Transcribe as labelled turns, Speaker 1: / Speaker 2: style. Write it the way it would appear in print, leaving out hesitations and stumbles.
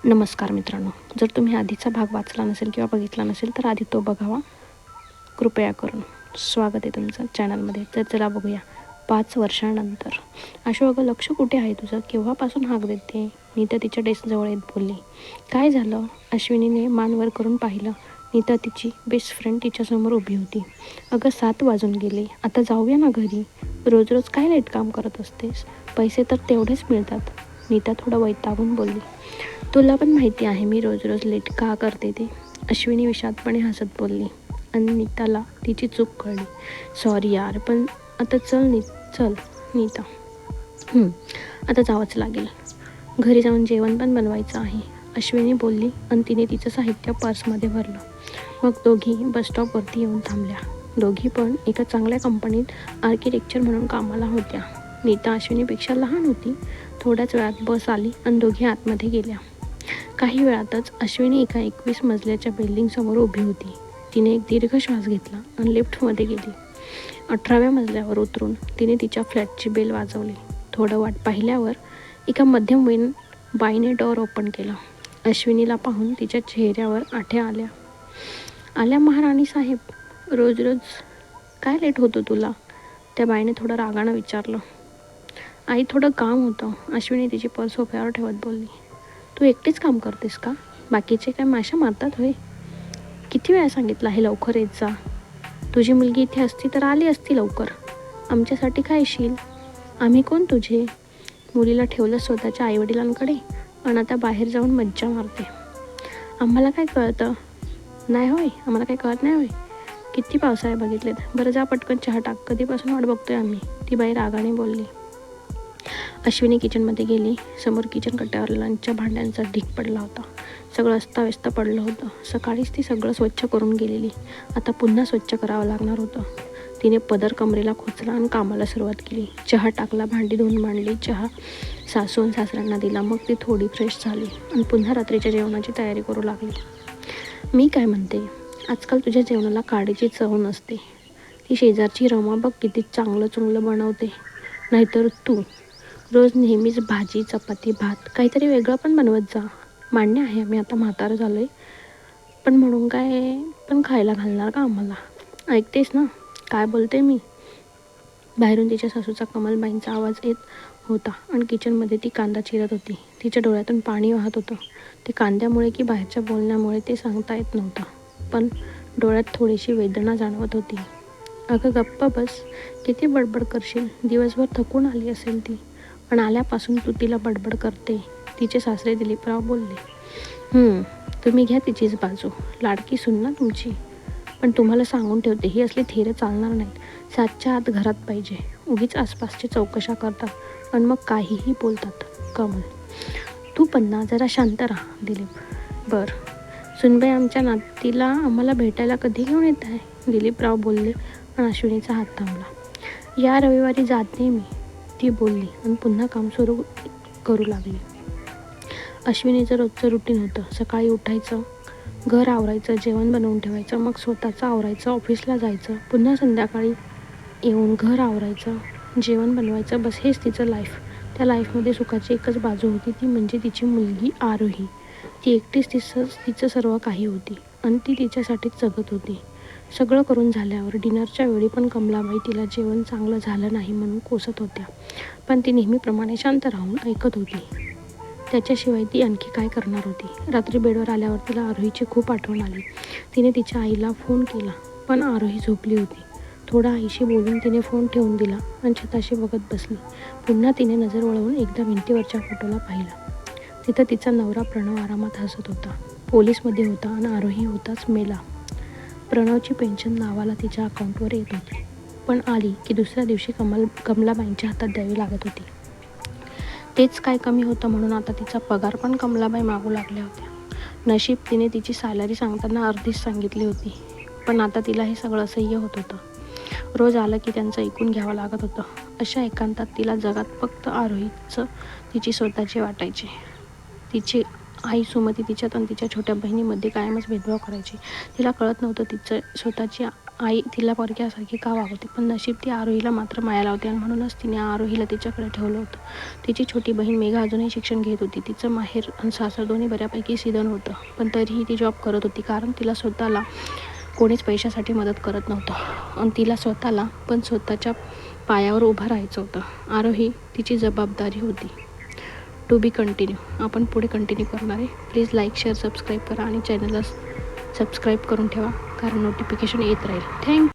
Speaker 1: नमस्कार मित्रांनो, जर तुम्ही आधीचा भाग वाचला नसेल किंवा बघितला नसेल तर आधी तो बघावा कृपया करून. स्वागत आहे तुमचं चॅनलमध्ये. तर चला बघूया. 5 वर्षानंतर. आशू, अगं लक्ष कुठे आहे तुझं? केव्हापासून हाक देते? नीता तिच्या डेस्कजवळ येत बोलली. काय झालं? अश्विनीने मान वर करून पाहिलं. नीता, तिची बेस्ट फ्रेंड, तिच्यासमोर उभी होती. अगं 7 वाजून गेले, आता जाऊया ना घरी. रोज रोज काय लेट काम करत असतेस? पैसे तर तेवढेच मिळतात. नीता थोडं वैतागून बोलली. तुला पण माहिती आहे मी रोज रोज लेट का करते ते. अश्विनी विषादपणे हसत बोलली आणि नीताला तिची चूक कळली. सॉरी यार, पण आता चल नीता. आता जावंच लागेल. घरी जाऊन जेवण पण बनवायचं आहे, अश्विनी बोलली आणि तिने तिचं साहित्य पर्समध्ये भरलं. मग दोघी बसस्टॉपवरती येऊन थांबल्या. दोघी पण एका चांगल्या कंपनीत आर्किटेक्चर म्हणून कामाला होत्या. नीता अश्विनीपेक्षा लहान होती. थोड्याच वेळात बस आली आणि दोघी आतमध्ये गेल्या. काही वेळातच अश्विनी एका 21 मजल्याच्या बिल्डिंगसमोर उभी होती. तिने एक दीर्घ श्वास घेतला आणि लिफ्टमध्ये गेली. 18व्या मजल्यावर उतरून तिने तिच्या फ्लॅटची बेल वाजवली. थोडं वाट पाहिल्यावर एका मध्यमवयीन बाईने डोअर ओपन केला. अश्विनीला पाहून तिच्या चेहऱ्यावर आठ्या आल्या. आल्या महाराणी साहेब, रोज रोज काय लेट होतो तुला? त्या बाईने थोडं रागानं विचारलं. आई, थोडं काम होतं, अश्विनी तिची पर्स सोफ्यावर ठेवत बोलली. तू एकटीच काम करतेस का? बाकीचे काय माशा मारतात होय? किती वेळा सांगितलं आहे लवकर येत जा. तुझी मुलगी इथे असती तर आली असती लवकर. आमच्यासाठी काय येशील? आम्ही कोण तुझे? मुलीला ठेवलं स्वतःच्या आईवडिलांकडे आणि आता बाहेर जाऊन मज्जा मारते. आम्हाला काय कळतं नाही होय? आम्हाला काय कळत नाही होय? किती पावसाळे बघितलेत. बरं जा पटकन चहा टाक, कधीपासून वाट बघतोय आम्ही, ती बाई रागाने बोलली. अश्विनी किचनमध्ये गेली. समोर किचन कट्ट्यावर लंचच्या भांड्यांचा ढीग पडला होता. सगळं अस्ताव्यस्त पडलं होतं. सकाळीच ती सगळं स्वच्छ करून गेलेली, आता पुन्हा स्वच्छ करावं लागणार होतं. तिने पदर कमरेला खोचला आणि कामाला सुरुवात केली. चहा टाकला, भांडी धुवून मांडली, चहा सासून सासऱ्यांना दिला. मग ती थोडी फ्रेश झाली आणि पुन्हा रात्रीच्या जेवणाची तयारी करू लागली. मी काय म्हणते, आजकाल तुझ्या जेवणाला काडीची चव नसते. ती शेजारची रमा बघ किती चांगलं चुंगलं बनवते. नाहीतर तू रोज नेहमीच भाजी, चपाती, भात, काहीतरी वेगळं पण बनवत जा. मान्य आहे आम्ही आता म्हातारं झालो आहे, पण म्हणून काय पण खायला घालणार का आम्हाला? ऐकतेस ना काय बोलते मी? बाहेरून तिच्या सासूचा कमलबाईंचा आवाज येत होता आणि किचनमध्ये ती कांदा चिरत होती. तिच्या डोळ्यातून पाणी वाहत होतं. ते कांद्यामुळे की बाहेरच्या बोलण्यामुळे ते सांगता येत नव्हतं, पण डोळ्यात थोडीशी वेदना जाणवत होती. अगं गप्प बस, किती बडबड करशील? दिवसभर थकून आली असेल ती, पण आल्यापासून तू तिला बडबड करते, तिचे सासरे दिलीपराव बोलले. तुम्ही घ्या तिचीच बाजू, लाडकी सून ना तुमची. पण तुम्हाला सांगून ठेवते, ही असली थेरं चालणार नाहीत. 7च्या आत घरात पाहिजे. उगीच आसपासची चौकशा करतात आणि मग काहीही बोलतात. कमल, तू पण ना जरा शांत राहा. दिलीप, बरं सुनबाई, आमच्या नातीला आम्हाला भेटायला कधी घेऊन येत आहे? दिलीपराव बोलले आणि अश्विनीचा हात थांबला. या रविवारी जाते मी, ती बोलली आणि पुन्हा काम सुरू करू लागली. अश्विनीचं रोजचं रुटीन होतं. सकाळी उठायचं, घर आवरायचं, जेवण बनवून ठेवायचं, मग स्वतःचं आवरायचं, ऑफिसला जायचं, पुन्हा संध्याकाळी येऊन घर आवरायचं, जेवण बनवायचं. बस हेच तिचं लाईफ. त्या लाईफमध्ये सुखाची एकच बाजू होती, ती म्हणजे तिची मुलगी आरोही. ती एकटीच तिचं सर्व काही होती आणि ती तिच्यासाठीच जगत होती. सगळं करून झाल्यावर डिनरच्या वेळी पण कमलाबाई तिला जेवण चांगलं झालं नाही म्हणून कोसत होत्या, पण ती नेहमीप्रमाणे शांत राहून ऐकत होती. त्याच्याशिवाय ती आणखी काय करणार होती? रात्री बेडवर आल्यावर तिला आरोहीची खूप आठवण आली. तिने तिच्या आईला फोन केला, पण आरोही झोपली होती. थोडा आईशी बोलून तिने फोन ठेवून दिला आणि छताशी बघत बसली. पुन्हा तिने नजर वळवून एकदा भिंतीवरच्या फोटोला पाहिलं. तिथं तिचा नवरा प्रणव आरामात हसत होता. पोलीसमध्ये होता आणि आरोही होताच मेला. प्रणवची पेन्शन नावाला तिच्या अकाउंटवर येत होती, पण आली की दुसऱ्या दिवशी कमलाबाईंच्या हातात द्यावी लागत होती. तेच काय कमी होतं म्हणून आता तिचा पगार पण कमलाबाई मागू लागल्या होत्या. नशीब, तिने तिची सॅलरी सांगताना अर्धीच सांगितली होती, पण आता तिला हे सगळं असह्य होत होतं. रोज आलं की त्यांचं ऐकून घ्यावं लागत होतं. अशा एकांतात तिला जगात फक्त आरोहीचं तिची स्वतःची वाटायची. तिची आई सुमती तिच्यात आणि तिच्या छोट्या बहिणीमध्ये कायमच भेदभाव करायची. तिला कळत नव्हतं तिचं स्वतःची आई तिला पोरक्यासारखी का वागवते, पण नशीब ती आरोहीला मात्र माया लावते आणि म्हणूनच तिने आरोहीला तिच्याकडे ठेवलं होतं. तिची छोटी बहीण मेघा अजूनही शिक्षण घेत होती. तिचं माहेर आणि सासर दोन्ही बऱ्यापैकी सीदन होतं, पण तरीही ती जॉब करत होती, कारण तिला स्वतःला कोणीच पैशासाठी मदत करत नव्हतं आणि तिला स्वतःला पण स्वतःच्या पायावर उभं राहायचं होतं. आरोही तिची जबाबदारी होती. To be continue. आपण पुढे कंटिन्यू करणार आहे. प्लीज लाईक, शेअर, सबस्क्राईब करा आणि चॅनलला सबस्क्राईब करून ठेवा, कारण नोटिफिकेशन येत राहील. थँक्यू.